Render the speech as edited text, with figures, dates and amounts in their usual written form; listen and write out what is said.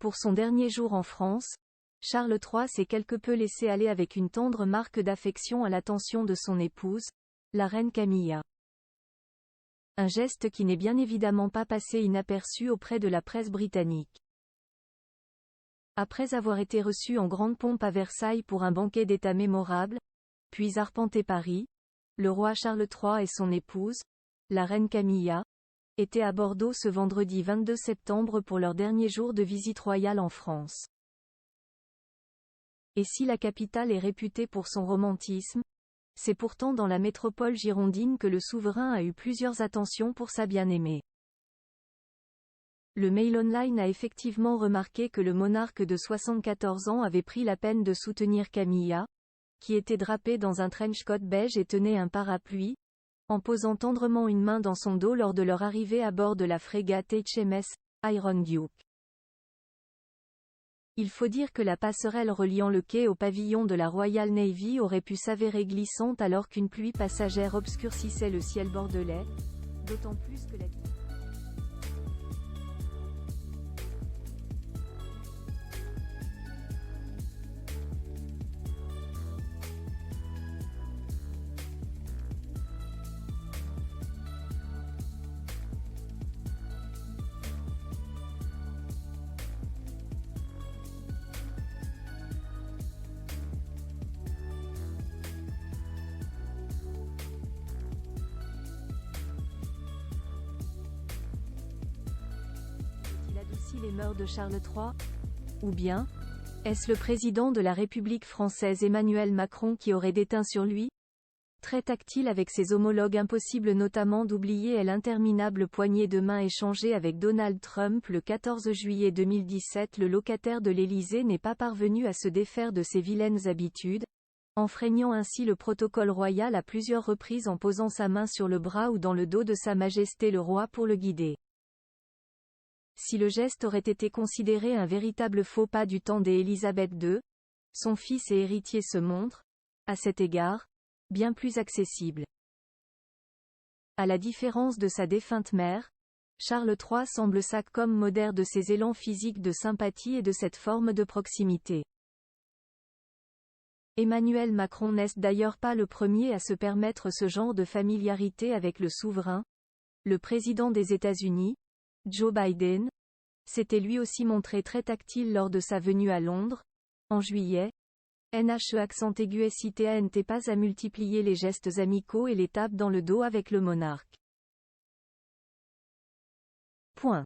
Pour son dernier jour en France, Charles III s'est quelque peu laissé aller avec une tendre marque d'affection à l'attention de son épouse, la reine Camilla. Un geste qui n'est bien évidemment pas passé inaperçu auprès de la presse britannique. Après avoir été reçu en grande pompe à Versailles pour un banquet d'État mémorable, puis arpenté Paris, le roi Charles III et son épouse, la reine Camilla, étaient à Bordeaux ce vendredi 22 septembre pour leur dernier jour de visite royale en France. Et si la capitale est réputée pour son romantisme, c'est pourtant dans la métropole girondine que le souverain a eu plusieurs attentions pour sa bien-aimée. Le Mail Online a effectivement remarqué que le monarque de 74 ans avait pris la peine de soutenir Camilla, qui était drapée dans un trench coat beige et tenait un parapluie, en posant tendrement une main dans son dos lors de leur arrivée à bord de la frégate HMS Iron Duke. Il faut dire que la passerelle reliant le quai au pavillon de la Royal Navy aurait pu s'avérer glissante alors qu'une pluie passagère obscurcissait le ciel bordelais, d'autant plus que la... A-t-il adouci les mœurs de Charles III? Ou bien, est-ce le président de la République française Emmanuel Macron qui aurait déteint sur lui? Très tactile avec ses homologues, impossible notamment d'oublier l'interminable poignée de main échangée avec Donald Trump le 14 juillet 2017. Le locataire de l'Élysée n'est pas parvenu à se défaire de ses vilaines habitudes, enfreignant ainsi le protocole royal à plusieurs reprises en posant sa main sur le bras ou dans le dos de Sa Majesté le Roi pour le guider. Si le geste aurait été considéré un véritable faux pas du temps des Élisabeth II, son fils et héritier se montre, à cet égard, bien plus accessible. À la différence de sa défunte mère, Charles III semble s'accommoder de ses élans physiques de sympathie et de cette forme de proximité. Emmanuel Macron n'est d'ailleurs pas le premier à se permettre ce genre de familiarité avec le souverain. Le président des États-Unis, Joe Biden, s'était lui aussi montré très tactile lors de sa venue à Londres, en juillet. NHE accent aigu SITANT pas à multiplier les gestes amicaux et les tapes dans le dos avec le monarque. Point.